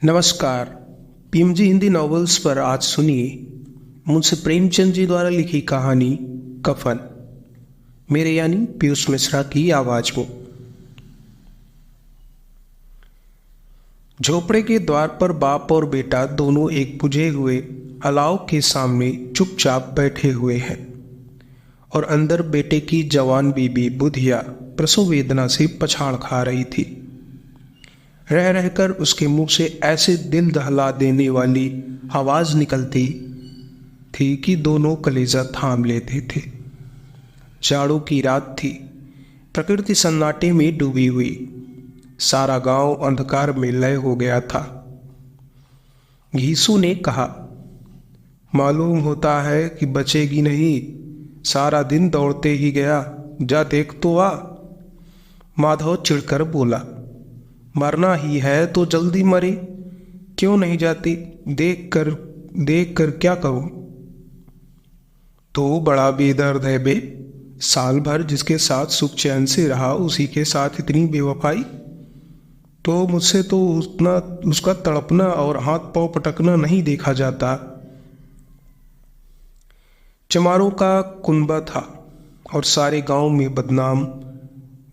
नमस्कार। PMG Hindi novels पर आज सुनिए मुंशी प्रेमचंद जी द्वारा लिखी कहानी कफन, मेरे यानी पीयूष मिश्रा की आवाज में। झोपड़े के द्वार पर बाप और बेटा दोनों एक बुझे हुए अलाव के सामने चुपचाप बैठे हुए हैं और अंदर बेटे की जवान बीबी बुधिया प्रसव वेदना से पछाड़ खा रही थी। रह रहकर उसके मुंह से ऐसे दिल दहला देने वाली आवाज निकलती थी कि दोनों कलेजा थाम लेते थे। जाड़ों की रात थी, प्रकृति सन्नाटे में डूबी हुई, सारा गांव अंधकार में लय हो गया था। घीसू ने कहा, मालूम होता है कि बचेगी नहीं, सारा दिन दौड़ते ही गया, जा देख तो आ। माधव चिढ़कर बोला, मरना ही है तो जल्दी मरे, क्यों नहीं जाती? देख कर क्या करूं? तो बड़ा बेदर्द है बे, साल भर जिसके साथ सुख चैन से रहा उसी के साथ इतनी बेवफाई। तो मुझसे तो उतना उसका तड़पना और हाथ पांव पटकना नहीं देखा जाता। चमारों का कुनबा था और सारे गांव में बदनाम।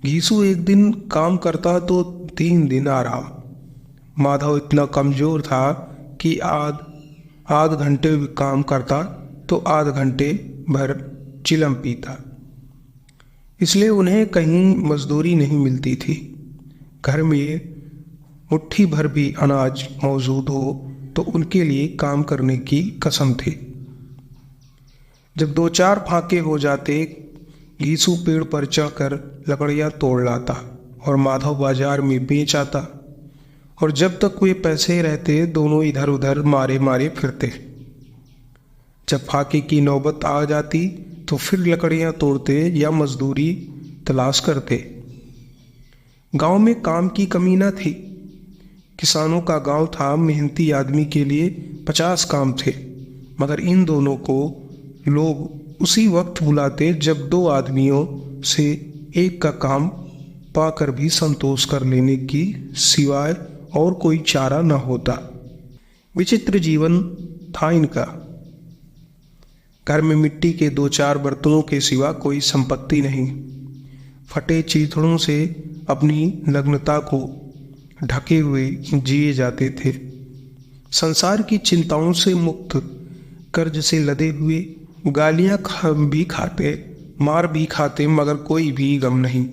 घीसू एक दिन काम करता तो 3 दिन आराम। माधव इतना कमजोर था कि आध घंटे काम करता तो आध घंटे भर चिलम पीता, इसलिए उन्हें कहीं मजदूरी नहीं मिलती थी। घर में मुट्ठी भर भी अनाज मौजूद हो तो उनके लिए काम करने की कसम थी। जब 2-4 फाके हो जाते, घीसू पेड़ पर चढ़कर लकड़ियां तोड़ लाता और माधव बाजार में बेच आता, और जब तक वे पैसे रहते दोनों इधर उधर मारे मारे फिरते। जब फाके की नौबत आ जाती तो फिर लकड़ियां तोड़ते या मजदूरी तलाश करते। गांव में काम की कमी न थी। किसानों का गांव था, मेहनती आदमी के लिए 50 काम थे, मगर इन दोनों को लोग उसी वक्त बुलाते जब 2 आदमियों से एक का काम पाकर भी संतोष कर लेने की सिवाय और कोई चारा न होता। विचित्र जीवन था इनका। घर में मिट्टी के 2-4 बर्तनों के सिवा कोई संपत्ति नहीं। फटे चीथड़ों से अपनी नग्नता को ढके हुए जिए जाते थे। संसार की चिंताओं से मुक्त, कर्ज से लदे हुए, गालियां भी खाते, मार भी खाते, मगर कोई भी गम नहीं।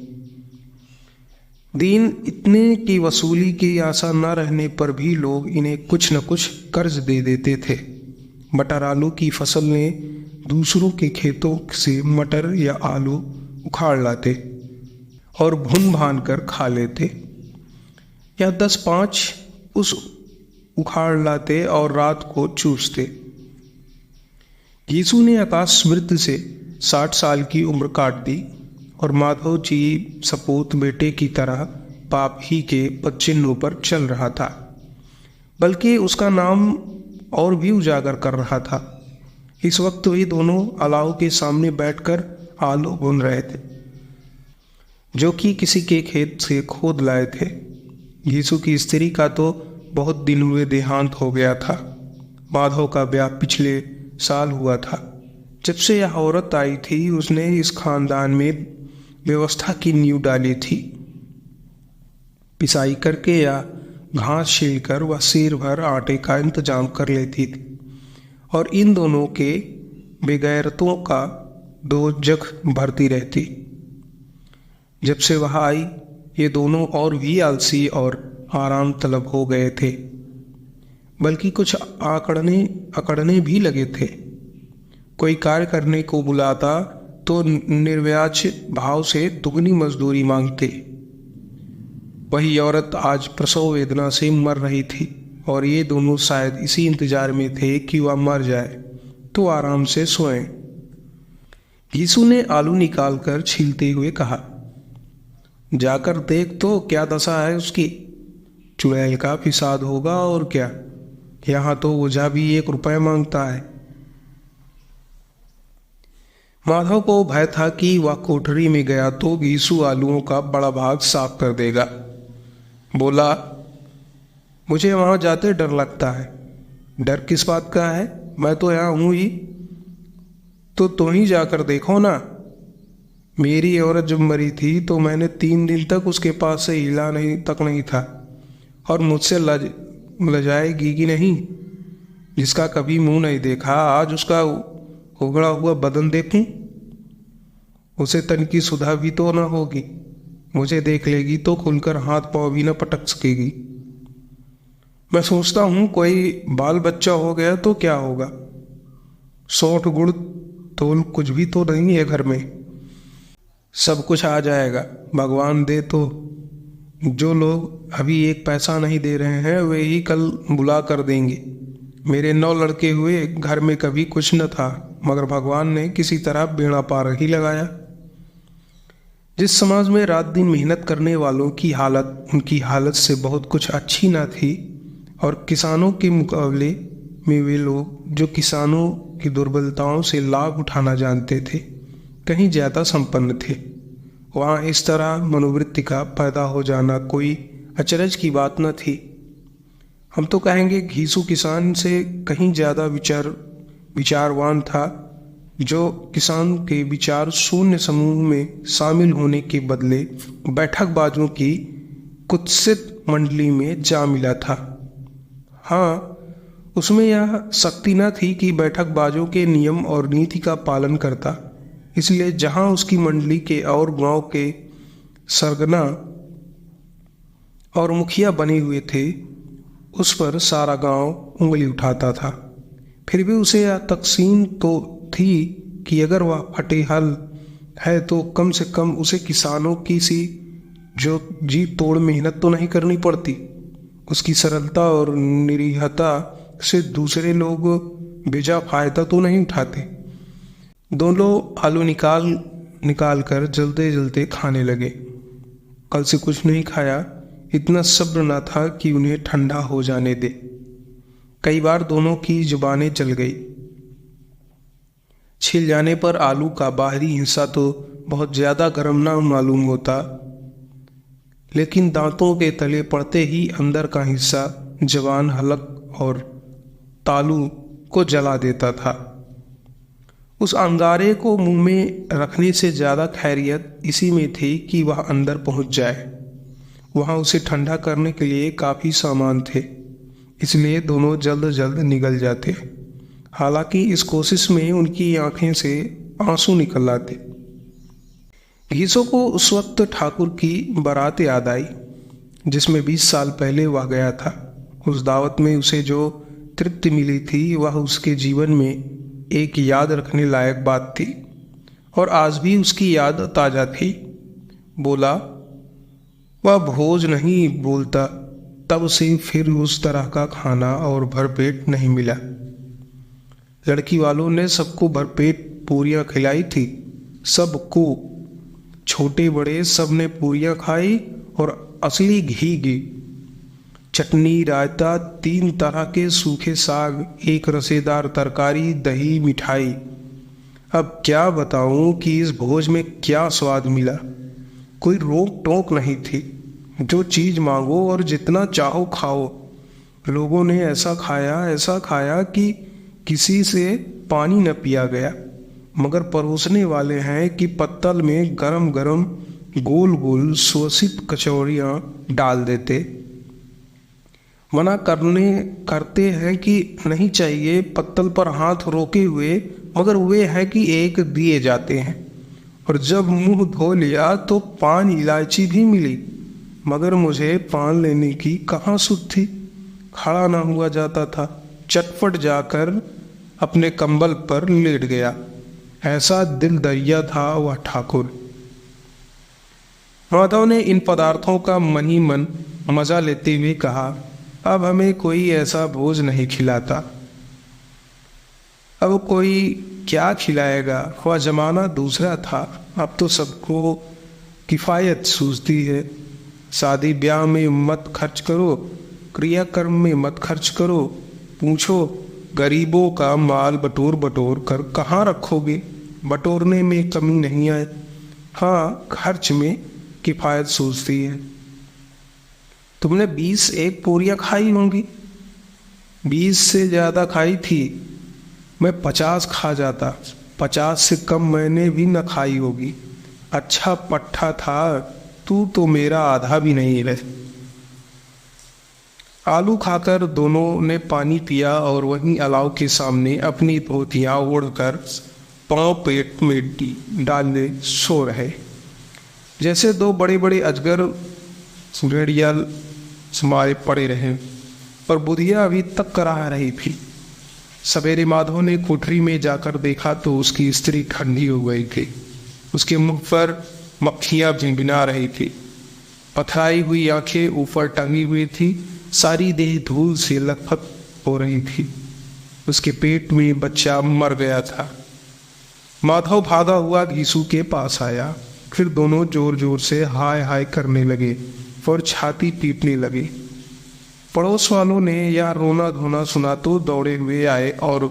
दिन इतने की वसूली की आशा न रहने पर भी लोग इन्हें कुछ न कुछ कर्ज दे देते थे। मटर आलू की फसल ने दूसरों के खेतों से मटर या आलू उखाड़ लाते और भुन भान कर खा लेते, या 10-5 उस उखाड़ लाते और रात को चूसते। घीसू ने आकाशवृत्त से 60 साल की उम्र काट दी और माधव जी सपूत बेटे की तरह पाप ही के पदचिन्हों पर चल रहा था, बल्कि उसका नाम और भी उजागर कर रहा था। इस वक्त वे दोनों अलाव के सामने बैठकर आलू भून रहे थे, जो कि किसी के खेत से खोद लाए थे। घीसू की स्त्री का तो बहुत दिन हुए देहांत हो गया था। माधव का ब्याह पिछले साल हुआ था। जब से यह औरत आई थी उसने इस खानदान में व्यवस्था की नींव डाली थी। पिसाई करके या घास छीलकर वह सिर भर आटे का इंतजाम कर लेती थी और इन दोनों के बेगैरतों का 2 जग भरती रहती। जब से वह आई ये दोनों और भी आलसी और आराम तलब हो गए थे, बल्कि कुछ अकड़ने भी लगे थे। कोई कार्य करने को बुलाता तो निर्व्याज भाव से दुगनी मजदूरी मांगते। वही औरत आज प्रसव वेदना से मर रही थी और ये दोनों शायद इसी इंतजार में थे कि वह मर जाए तो आराम से सोएं। घीसू ने आलू निकालकर छीलते हुए कहा, जाकर देख तो क्या दशा है उसकी। चुड़ैल का फिसाद होगा और क्या, यहाँ तो ओझा भी 1 रुपया मांगता है। माधव को भय था कि वह कोठरी में गया तो घीसू आलूओं का बड़ा भाग साफ कर देगा। बोला, मुझे वहाँ जाते डर लगता है। डर किस बात का है, मैं तो यहाँ हूँ ही। तो तुम ही जाकर देखो ना। मेरी औरत जब मरी थी तो मैंने 3 दिन तक उसके पास से हिला नहीं था। और मुझसे लजाएगी कि नहीं? जिसका कभी मुंह नहीं देखा, आज उसका उगड़ा हुआ बदन देखूं? उसे तन की सुधा भी तो न होगी। मुझे देख लेगी तो खुलकर हाथ पांव भी न पटक सकेगी। मैं सोचता हूँ कोई बाल बच्चा हो गया तो क्या होगा। 100 गुड़ तोल कुछ भी तो नहीं है घर में। सब कुछ आ जाएगा, भगवान दे तो। जो लोग अभी 1 पैसा नहीं दे रहे हैं वे ही कल बुला कर देंगे। मेरे 9 लड़के हुए, घर में कभी कुछ न था, मगर भगवान ने किसी तरह बेड़ा पार ही लगाया। जिस समाज में रात दिन मेहनत करने वालों की हालत उनकी हालत से बहुत कुछ अच्छी ना थी, और किसानों के मुकाबले में वे लोग जो किसानों की दुर्बलताओं से लाभ उठाना जानते थे कहीं ज़्यादा संपन्न थे, वहाँ इस तरह मनोवृत्ति का पैदा हो जाना कोई अचरज की बात न थी। हम तो कहेंगे घीसू किसान से कहीं ज़्यादा विचारवान था, जो किसान के विचार शून्य समूह में शामिल होने के बदले बैठकबाजों की कुत्सित मंडली में जा मिला था। हाँ, उसमें यह शक्ति न थी कि बैठकबाजों के नियम और नीति का पालन करता, इसलिए जहाँ उसकी मंडली के और गांव के सरगना और मुखिया बने हुए थे, उस पर सारा गांव उंगली उठाता था। फिर भी उसे यह तकसीम तो थी कि अगर वह फटेहल है तो कम से कम उसे किसानों की सी जो जी तोड़ मेहनत तो नहीं करनी पड़ती। उसकी सरलता और निरीहता से दूसरे लोग बेजा फायदा तो नहीं उठाते। दोनों आलू निकाल कर जलते जलते खाने लगे। कल से कुछ नहीं खाया, इतना सब्र न था कि उन्हें ठंडा हो जाने दे। कई बार दोनों की जुबानें जल गई। छिल जाने पर आलू का बाहरी हिस्सा तो बहुत ज़्यादा गर्म ना मालूम होता, लेकिन दांतों के तले पड़ते ही अंदर का हिस्सा जवान हलक और तालू को जला देता था। उस अंगारे को मुंह में रखने से ज़्यादा खैरियत इसी में थी कि वह अंदर पहुंच जाए। वहाँ उसे ठंडा करने के लिए काफ़ी सामान थे, इसलिए दोनों जल्द जल्द निकल जाते। हालांकि इस कोशिश में उनकी आंखें से आंसू निकल आते। घीसो को उस वक्त ठाकुर की बारात याद आई, जिसमें 20 साल पहले वह गया था। उस दावत में उसे जो तृप्ति मिली थी वह उसके जीवन में एक याद रखने लायक बात थी, और आज भी उसकी याद ताज़ा थी। बोला, वह भोज नहीं बोलता, तब से फिर उस तरह का खाना और भरपेट नहीं मिला। लड़की वालों ने सबको भरपेट पूरियां खिलाई थी, सबको, छोटे बड़े सब ने पूरियां खाई, और असली घी, चटनी, रायता, 3 तरह के सूखे साग, एक रसेदार तरकारी, दही, मिठाई। अब क्या बताऊं कि इस भोज में क्या स्वाद मिला। कोई रोक टोक नहीं थी, जो चीज़ मांगो और जितना चाहो खाओ। लोगों ने ऐसा खाया कि किसी से पानी न पिया गया, मगर परोसने वाले हैं कि पत्तल में गरम गरम गोल गोल सुवासित कचौड़ियाँ डाल देते। मना करते हैं कि नहीं चाहिए पत्तल पर हाथ रोके हुए, मगर वे हैं कि एक दिए जाते हैं। और जब मुंह धो लिया तो पान इलायची भी मिली, मगर मुझे पान लेने की कहाँ सुध थी। खड़ा ना हुआ जाता था, चटपट जाकर अपने कंबल पर लेट गया। ऐसा दिल दरिया था वह ठाकुर। माधव ने इन पदार्थों का मन ही मन मजा लेते हुए कहा, अब हमें कोई ऐसा भोज नहीं खिलाता। अब कोई क्या खिलाएगा, वह जमाना दूसरा था। अब तो सबको किफ़ायत सूझती है। शादी ब्याह में मत खर्च करो, क्रियाकर्म में मत खर्च करो। पूछो, गरीबों का माल बटोर कर कहाँ रखोगे। बटोरने में कमी नहीं आए, हाँ खर्च में किफ़ायत सूझती है। तुमने 21 पूरियां खाई होंगी। 20 से ज़्यादा खाई थी। मैं 50 खा जाता। 50 से कम मैंने भी न खाई होगी। अच्छा पट्टा था, तू तो मेरा आधा भी नहीं रहे। आलू खाकर दोनों ने पानी पिया और वहीं अलाव के सामने अपनी धोतियां ओढ़कर पांव पेट में डाले सो रहे, जैसे दो बड़े बड़े अजगर घड़ियाल समाये पड़े रहे। पर बुधिया अभी तक कराह रही थी। सवेरे माधव ने कोठरी में जाकर देखा तो उसकी स्त्री ठंडी हो गई थी। उसके मुख पर मक्खियां भिनभिना रही थी। पथराई हुई आंखें ऊपर टंगी हुई थी। सारी देह धूल से लथपथ हो रही थी। उसके पेट में बच्चा मर गया था। माधव भागा हुआ घीसू के पास आया। फिर दोनों जोर जोर से हाय हाय करने लगे और छाती पीटने लगे। पड़ोस वालों ने यह रोना धोना सुना तो दौड़े हुए आए और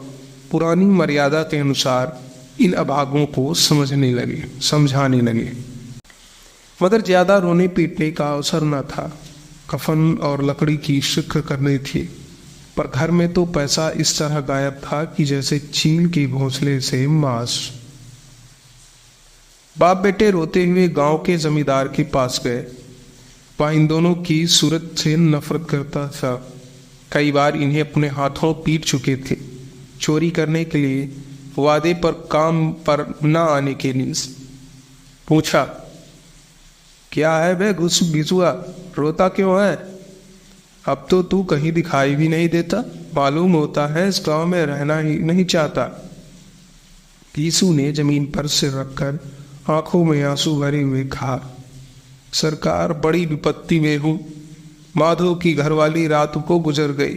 पुरानी मर्यादा के अनुसार इन अभागों को समझाने लगे। मगर ज्यादा रोने पीटने का अवसर न था। कफन और लकड़ी की शिक्र करनी थी। पर घर में तो पैसा इस तरह गायब था कि जैसे चील के घोंसले से मांस। बाप बेटे रोते हुए गांव के जमींदार के पास गए। वह इन दोनों की सूरत से नफरत करता था। कई बार इन्हें अपने हाथों पीट चुके थे। चोरी करने के लिए, वादे पर काम पर न आने के लिए। पूछा, क्या है बे घिसुआ, रोता क्यों है? अब तो तू कहीं दिखाई भी नहीं देता। मालूम होता है इस गांव में रहना ही नहीं चाहता। घीसू ने जमीन पर सिर रखकर आंखों में आंसू भरे हुए कहा, सरकार बड़ी विपत्ति में हूं। माधव की घरवाली रात को गुजर गई।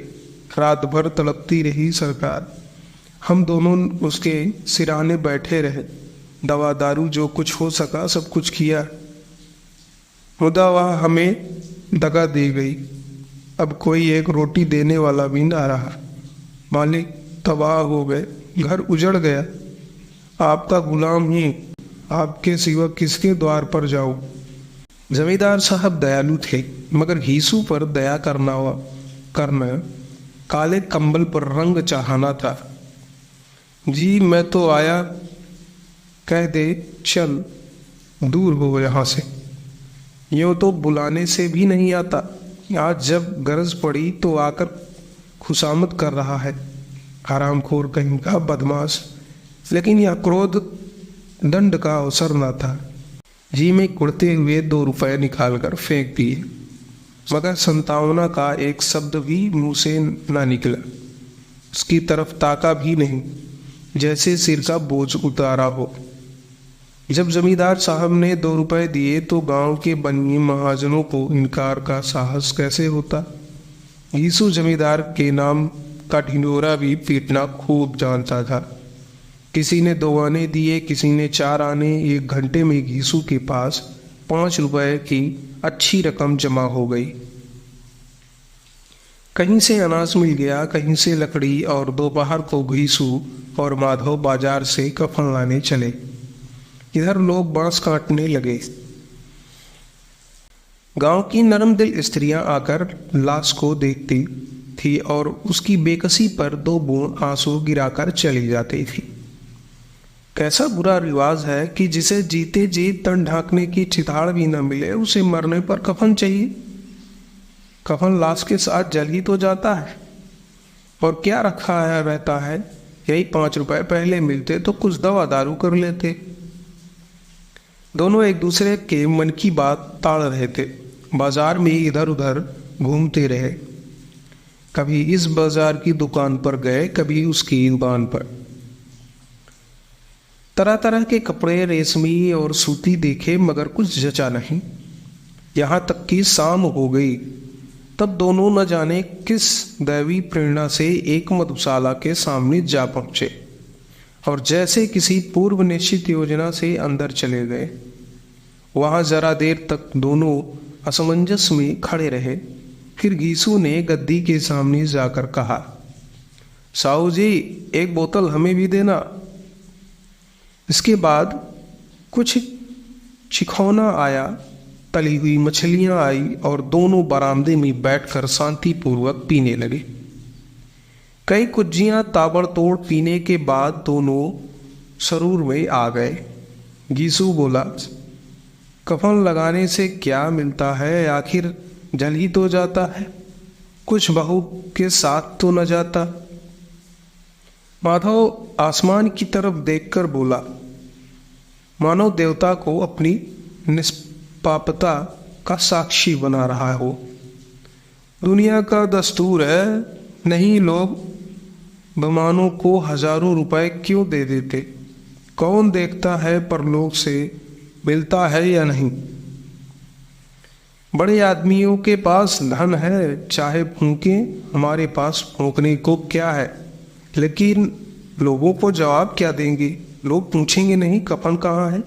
रात भर तड़पती रही सरकार। हम दोनों उसके सिराने बैठे रहे। दवा दारू जो कुछ हो सका सब कुछ किया। खुदा वह हमें दगा दे गई। अब कोई एक रोटी देने वाला भी ना रहा। मालिक तबाह हो गए, घर उजड़ गया। आपका गुलाम ही, आपके सिवा किसके द्वार पर जाऊं? जमींदार साहब दयालु थे, मगर घीसू पर दया करना काले कंबल पर रंग चढ़ाना था। जी मैं तो आया, कह दे चल दूर हो यहाँ से। यूँ तो बुलाने से भी नहीं आता। आज जब गरज पड़ी तो आकर खुशामद कर रहा है। हरामखोर कहीं का बदमाश। लेकिन यह क्रोध दंड का अवसर न था। जी में कुड़ते हुए 2 रुपए निकालकर फेंक दिए, मगर संतावना का एक शब्द भी मुंह से ना निकला। उसकी तरफ ताका भी नहीं, जैसे सिर का बोझ उतारा हो। जब जमींदार साहब ने 2 रुपए दिए तो गांव के बनिए महाजनों को इनकार का साहस कैसे होता। घीसू जमींदार के नाम का ढिंढोरा भी पीटना खूब जानता था। किसी ने 2 आने दिए, किसी ने 4 आने। 1 घंटे में घीसू के पास 5 रुपए की अच्छी रकम जमा हो गई। कहीं से अनाज मिल गया, कहीं से लकड़ी, और दोपहर को घीसू और माधव बाजार से कफन लाने चले। इधर लोग बांस काटने लगे। गांव की नरम दिल स्त्रियां आकर लाश को देखती थी और उसकी बेकसी पर 2 बूंद आंसू गिराकर चली जाती थी। कैसा बुरा रिवाज है कि जिसे जीते जी तन ढांकने की चिताड़ भी न मिले, उसे मरने पर कफन चाहिए। कफन लाश के साथ जल ही तो जाता है। और क्या रखा है रहता है। यही 5 रुपए पहले मिलते तो कुछ दवा दारू कर लेते। दोनों एक दूसरे के मन की बात ताड़ रहे थे। बाजार में इधर उधर घूमते रहे। कभी इस बाजार की दुकान पर गए, कभी उसकी दुकान पर। तरह तरह के कपड़े रेशमी और सूती देखे, मगर कुछ जचा नहीं। यहाँ तक कि शाम हो गई। तब दोनों न जाने किस दैवी प्रेरणा से एक मधुशाला के सामने जा पहुंचे और जैसे किसी पूर्व निश्चित योजना से अंदर चले गए। वहां जरा देर तक दोनों असमंजस में खड़े रहे। फिर घीसू ने गद्दी के सामने जाकर कहा, साहू जी 1 बोतल हमें भी देना। इसके बाद कुछ छिखौना आया तली हुई मछलियां आई और दोनों बरामदे में बैठकर शांतिपूर्वक पीने लगे। कई कुज्जियां ताबड़तोड़ पीने के बाद दोनों सरूर में आ गए। गीसू बोला, कफन लगाने से क्या मिलता है, आखिर जल ही तो जाता है, कुछ बहू के साथ तो न जाता। माधव आसमान की तरफ देखकर बोला, मानो देवता को अपनी निष्पापता का साक्षी बना रहा हो। दुनिया का दस्तूर है, नहीं लोग बेईमानों को हजारों रुपए क्यों दे देते? कौन देखता है परलोक से मिलता है या नहीं? बड़े आदमियों के पास धन है, चाहे फूंके, हमारे पास फूंकने को क्या है? लेकिन लोगों को जवाब क्या देंगे? लोग पूछेंगे नहीं कफन कहाँ है?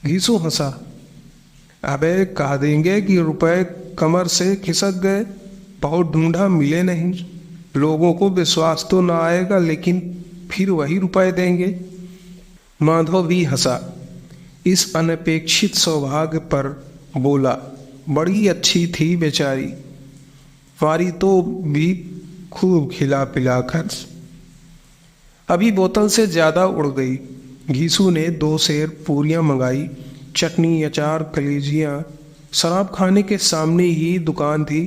घीसू हंसा, अबे कह देंगे कि रुपए कमर से खिसक गए, बहुत ढूंढा मिले नहीं। लोगों को विश्वास तो ना आएगा, लेकिन फिर वही रुपए देंगे। माधव भी हंसा, इस अनपेक्षित सौभाग्य पर बोला, बड़ी अच्छी थी बेचारी, मारी तो भी खूब खिला पिलाकर। अभी बोतल से ज्यादा उड़ गई। घीसू ने 2 सेर पूरियां मंगाई, चटनी, अचार, कलेजियां। शराब खाने के सामने ही दुकान थी।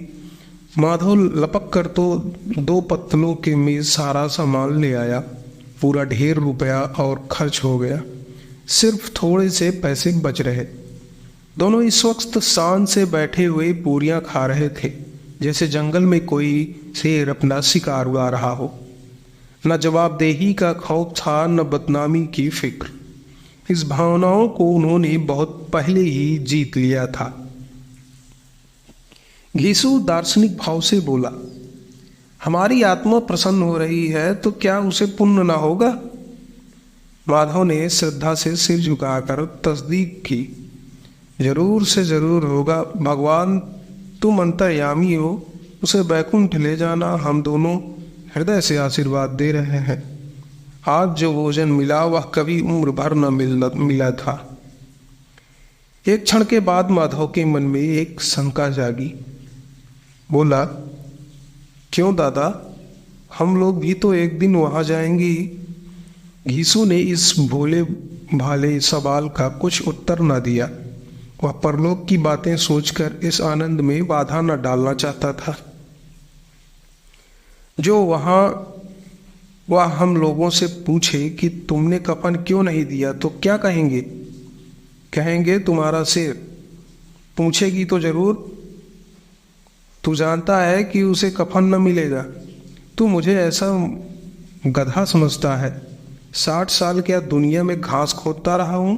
माधव लपक कर तो 2 पत्तलों के में सारा सामान ले आया। पूरा ढेर रुपया और खर्च हो गया, सिर्फ थोड़े से पैसे बच रहे। दोनों इस वक्त शान से बैठे हुए पूरियां खा रहे थे, जैसे जंगल में कोई शेर अपना शिकार उड़ा रहा हो। न जवाबदेही का खौफ था, न बदनामी की फिक्र। इस भावनाओं को उन्होंने बहुत पहले ही जीत लिया था। घीसू दार्शनिक भाव से बोला, हमारी आत्मा प्रसन्न हो रही है तो क्या उसे पुण्य न होगा? माधव ने श्रद्धा से सिर झुकाकर तस्दीक की, जरूर से जरूर होगा। भगवान तुम अंतर्यामी हो, उसे बैकुंठ ले जाना। हम दोनों हृदय से आशीर्वाद दे रहे हैं। आज जो भोजन मिला वह कभी उम्र भर न मिला था। एक क्षण के बाद माधव के मन में एक शंका जागी। बोला, क्यों दादा, हम लोग भी तो एक दिन वहां जाएंगे। घीसू ने इस भोले भाले सवाल का कुछ उत्तर न दिया। वह परलोक की बातें सोचकर इस आनंद में बाधा न डालना चाहता था। जो वह हम लोगों से पूछे कि तुमने कफन क्यों नहीं दिया तो क्या कहेंगे? कहेंगे तुम्हारा सिर। पूछेगी तो जरूर, तू जानता है कि उसे कफन न मिलेगा। तू मुझे ऐसा गधा समझता है? 60 साल क्या दुनिया में घास खोदता रहा हूं,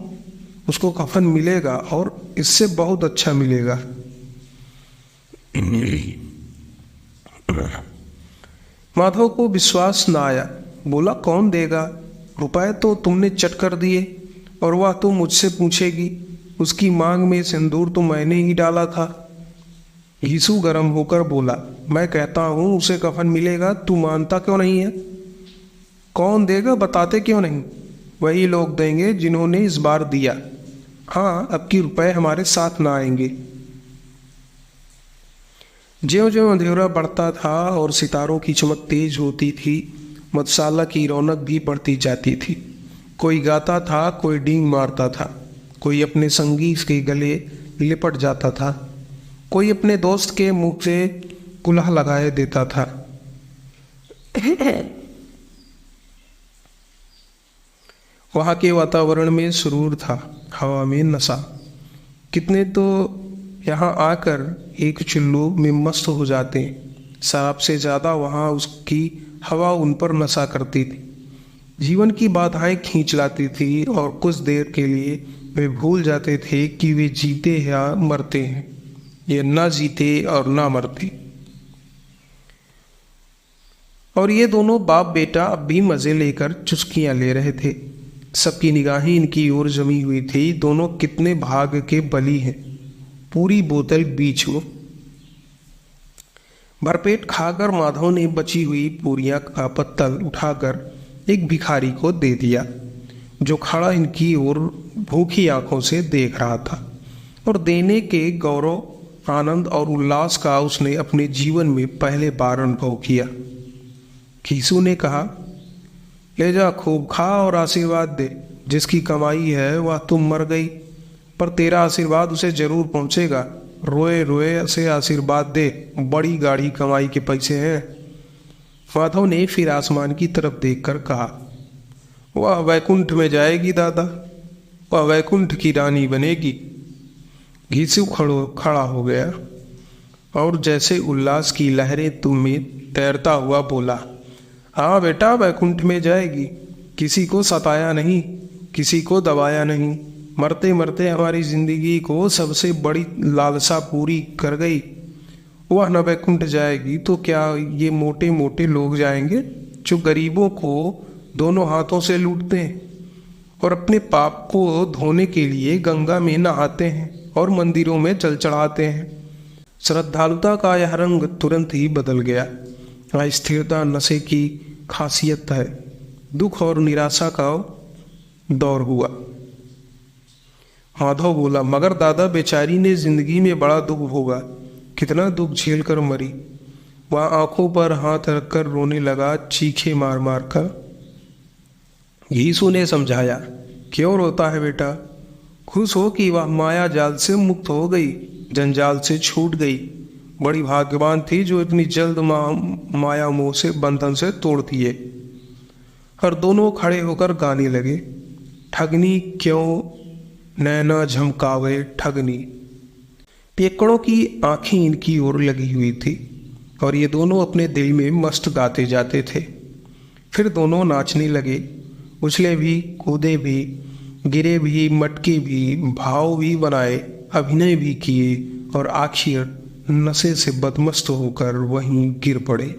उसको कफन मिलेगा और इससे बहुत अच्छा मिलेगा। माधव को विश्वास न आया। बोला, कौन देगा? रुपए तो तुमने चट कर दिए और वह तो मुझसे पूछेगी। उसकी मांग में सिंदूर तो मैंने ही डाला था। घीसू गर्म होकर बोला, मैं कहता हूं उसे कफन मिलेगा, तू मानता क्यों नहीं है? कौन देगा, बताते क्यों नहीं? वही लोग देंगे जिन्होंने इस बार दिया। हाँ, अब की रुपए हमारे साथ ना आएंगे। ज्यों ज्यों अंधेरा बढ़ता था और सितारों की चमक तेज होती थी, मधुशाला की रौनक भी बढ़ती जाती थी। कोई गाता था, कोई डींग मारता था, कोई अपने संगी के गले लिपट जाता था, कोई अपने दोस्त के मुंह से कुल्हा लगाए देता था। वहां के वातावरण में सुरूर था, हवा में नशा। कितने तो यहाँ आकर एक चुल्लू में मस्त हो जाते। शराब से ज्यादा वहां उसकी हवा उन पर नशा करती थी। जीवन की बाधाएं खींच लाती थी और कुछ देर के लिए वे भूल जाते थे कि वे जीते या मरते हैं, ये ना जीते और ना मरते। और ये दोनों बाप बेटा अब भी मजे लेकर चुस्कियां ले रहे थे। सबकी निगाहें इनकी ओर जमी हुई थी। दोनों कितने भाग के बली हैं। पूरी बोतल बीच में। भरपेट खाकर माधव ने बची हुई पूरियां का पत्तल उठाकर एक भिखारी को दे दिया, जो खड़ा इनकी ओर भूखी आंखों से देख रहा था। और देने के गौरव, आनंद और उल्लास का उसने अपने जीवन में पहले बार अनुभव किया। घीसू ने कहा, ले जा, खूब खा और आशीर्वाद दे। जिसकी कमाई है वह तुम मर गई, पर तेरा आशीर्वाद उसे जरूर पहुंचेगा। रोए रोए से आशीर्वाद दे, बड़ी गाढ़ी कमाई के पैसे हैं। माधव ने फिर आसमान की तरफ देखकर कहा, वह वैकुंठ में जाएगी दादा, वह वैकुंठ की रानी बनेगी। घीसू खड़ा हो गया और जैसे उल्लास की लहरें तुम में तैरता हुआ बोला, हाँ बेटा, वैकुंठ में जाएगी। किसी को सताया नहीं, किसी को दबाया नहीं, मरते मरते हमारी जिंदगी को सबसे बड़ी लालसा पूरी कर गई। वह न वैकुंठ जाएगी तो क्या ये मोटे मोटे लोग जाएंगे जो गरीबों को दोनों हाथों से लूटते हैं और अपने पाप को धोने के लिए गंगा में नहाते हैं और मंदिरों में जल चढ़ाते हैं। श्रद्धालुता का यह रंग तुरंत ही बदल गया। अस्थिरता नशे की खासियत है। दुख और निराशा का दौर हुआ। माधव बोला, मगर दादा, बेचारी ने जिंदगी में बड़ा दुख भोगा, कितना दुख झेल कर मरी। वह आंखों पर हाथ रखकर रोने लगा, चीखे मार मार कर। घीसू ने समझाया, क्यों रोता है बेटा? खुश हो कि वह माया जाल से मुक्त हो गई, जंजाल से छूट गई। बड़ी भाग्यवान थी जो इतनी जल्द माया मोह से बंधन से तोड़ दिए। और दोनों खड़े होकर गाने लगे, ठगनी क्यों नैना झमकावे ठगनी। पेकड़ों की आंखें इनकी ओर लगी हुई थी और ये दोनों अपने दिल में मस्त गाते जाते थे। फिर दोनों नाचने लगे, उछले भी, कूदे भी, गिरे भी, मटके भी, भाव भी बनाए, अभिनय भी किए और आखिर नशे से बदमस्त होकर वहीं गिर पड़े।